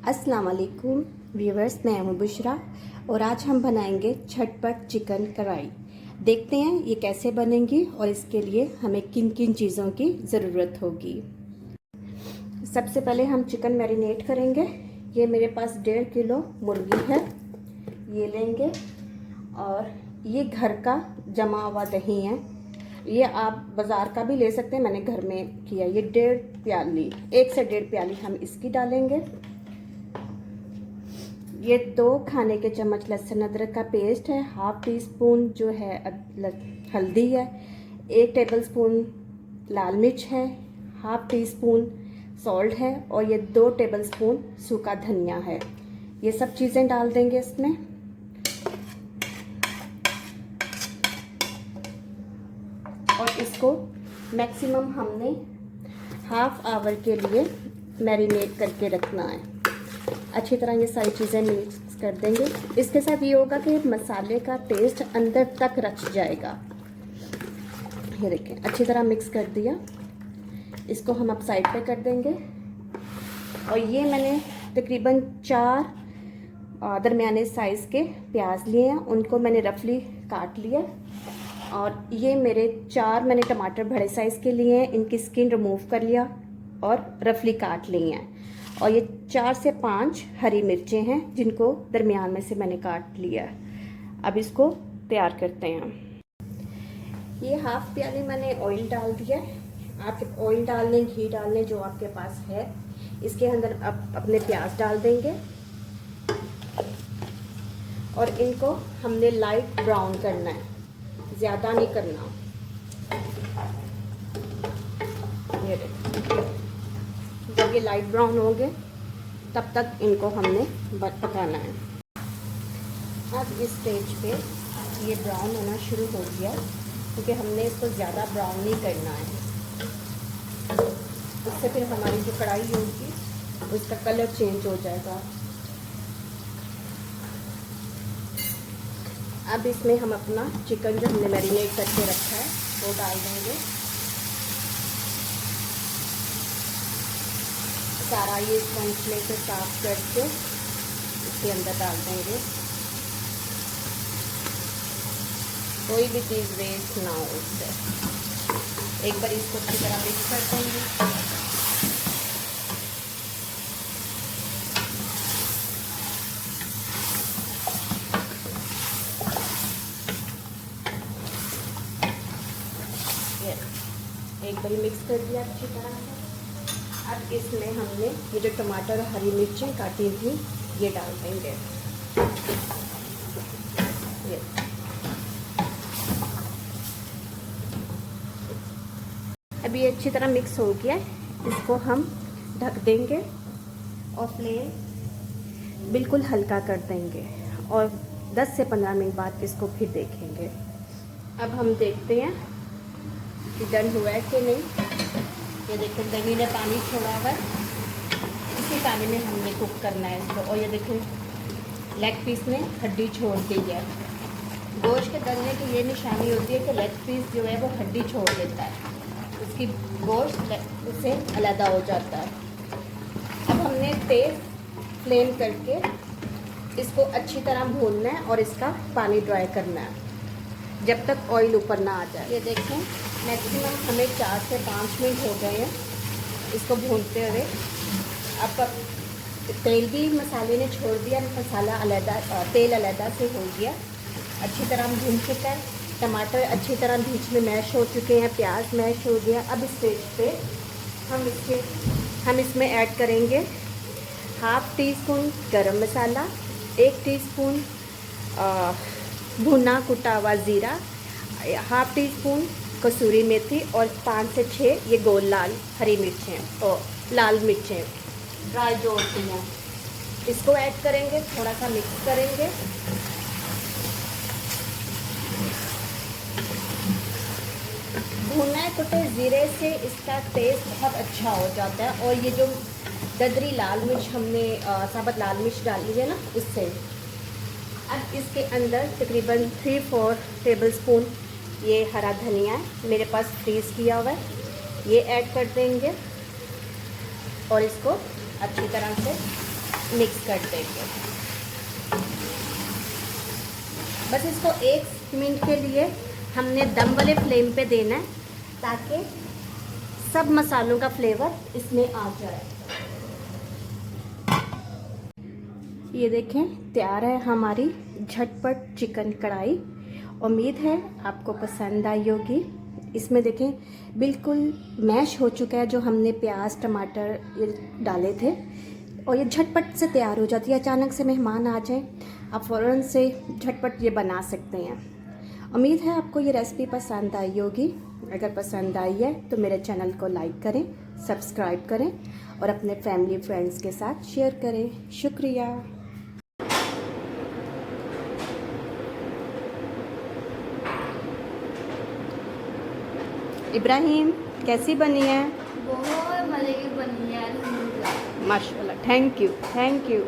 अस्सलाम वालेकुम व्यूवर्स, मैं हूं बुशरा और आज हम बनाएंगे झटपट चिकन कढ़ाई। देखते हैं ये कैसे बनेंगी और इसके लिए हमें किन किन चीज़ों की ज़रूरत होगी। सबसे पहले हम चिकन मैरिनेट करेंगे। ये मेरे पास 1.5 किलो मुर्गी है, ये लेंगे। और ये घर का जमा हुआ दही है, ये आप बाज़ार का भी ले सकते हैं, मैंने घर में किया। ये 1 से 1.5 प्याली हम इसकी डालेंगे। ये 2 खाने के चम्मच लहसुन अदरक का पेस्ट है, हाफ टी स्पून जो है हल्दी है, 1 टेबलस्पून लाल मिर्च है, हाफ टी स्पून सॉल्ट है और ये 2 टेबलस्पून सूखा धनिया है। ये सब चीज़ें डाल देंगे इसमें। और इसको मैक्सिमम हमने हाफ आवर के लिए मैरिनेट करके रखना है। अच्छी तरह ये सारी चीज़ें मिक्स कर देंगे। इसके साथ ये होगा कि मसाले का टेस्ट अंदर तक रच जाएगा। ये देखें, अच्छी तरह मिक्स कर दिया। इसको हम अब साइड पे कर देंगे। और ये मैंने तकरीबन 4 दरमियाने साइज़ के प्याज लिए हैं, उनको मैंने रफली काट लिया। और ये मेरे 4 मैंने टमाटर बड़े साइज़ के लिए हैं, इनकी स्किन रिमूव कर लिया और रफली काट लिए हैं। और ये 4 से 5 हरी मिर्चें हैं, जिनको दरमियान में से मैंने काट लिया है। अब इसको तैयार करते हैं। ये हाफ प्याली मैंने ऑयल डाल दिया है। आप ऑयल डाल लें, घी डाल लें, जो आपके पास है। इसके अंदर अब अपने प्याज डाल देंगे और इनको हमने लाइट ब्राउन करना है, ज़्यादा नहीं करना। ये देखो, जब ये लाइट ब्राउन होंगे तब तक इनको हमने पकाना है। अब इस स्टेज पे ये ब्राउन होना शुरू हो गया, क्योंकि हमने इसको ज़्यादा ब्राउन नहीं करना है। उससे फिर हमारी जो कढ़ाई होगी उसका कलर चेंज हो जाएगा। अब इसमें हम अपना चिकन जो हमने मैरिनेट करके रखा है वो डाल देंगे। सारा ये स्पंज में से साफ करके इसके अंदर डाल देंगे। कोई भी चीज़ वेस्ट ना हो उससे। एक बार इसको अच्छी तरह मिक्स कर देंगे। एक बार मिक्स कर दिया अच्छी तरह से। अब इसमें हमने ये जो टमाटर और हरी मिर्चें काटी थी ये डाल देंगे। ये अभी अच्छी तरह मिक्स हो गया है। इसको हम ढक देंगे और फ्लेम बिल्कुल हल्का कर देंगे और 10 से 15 मिनट बाद इसको फिर देखेंगे। अब हम देखते हैं कि डन हुआ है कि नहीं। ये देखो, दही ने पानी छोड़ा हुआ है, इसी पानी में हमने कुक करना है इसको। और ये देखो, लेग पीस ने हड्डी छोड़ दी है। गोश्त के गलने की ये निशानी होती है कि लेग पीस जो है वो हड्डी छोड़ देता है, उसकी गोश्त उससे अलग हो जाता है। अब हमने तेज़ फ्लेम करके इसको अच्छी तरह भूनना है और इसका पानी ड्राई करना है जब तक ऑयल ऊपर ना आ जाए। ये देखें, मैक्सिमम हमें 4 से 5 मिनट हो गए हैं इसको भूनते हुए। अब तेल भी मसाले ने छोड़ दिया, मसाला अलहदा, तेल अलहदा से हो गया, अच्छी तरह भून चुका है। टमाटर अच्छी तरह बीच में मैश हो चुके हैं, प्याज मैश हो गया। अब इस स्टेज पे हम इसमें ऐड करेंगे हाफ टी स्पून गरम मसाला, 1 टीस्पून भुना कुटा हुआ ज़ीरा, हाफ टी स्पून कसूरी मेथी और 5 से 6 ये गोल लाल हरी मिर्चें और लाल मिर्चें ड्राई जो होती हैं, इसको ऐड करेंगे। थोड़ा सा मिक्स करेंगे। भुने कुटे ज़ीरे से इसका टेस्ट बहुत अच्छा हो जाता है। और ये जो ददरी लाल मिर्च हमने साबुत लाल मिर्च डाली है ना, उससे। अब इसके अंदर तकरीबन 3-4 टेबलस्पून ये हरा धनिया है, मेरे पास फ्रीज़ किया हुआ है, ये ऐड कर देंगे और इसको अच्छी तरह से मिक्स कर देंगे। बस इसको 1 मिनट के लिए हमने दम वाले फ्लेम पे देना है ताकि सब मसालों का फ्लेवर इसमें आ जाए। ये देखें तैयार है हमारी झटपट चिकन कढ़ाई। उम्मीद है आपको पसंद आई होगी। इसमें देखें बिल्कुल मैश हो चुका है, जो हमने प्याज टमाटर ये डाले थे, और ये झटपट से तैयार हो जाती है। अचानक से मेहमान आ जाए, आप फ़ौरन से झटपट ये बना सकते हैं। उम्मीद है आपको ये रेसिपी पसंद आई होगी। अगर पसंद आई है तो मेरे चैनल को लाइक करें, सब्सक्राइब करें और अपने फैमिली फ्रेंड्स के साथ शेयर करें। शुक्रिया। इब्राहिम कैसी बनी है? बहुत मज़े की बनी है। माशाल्लाह, थैंक यू।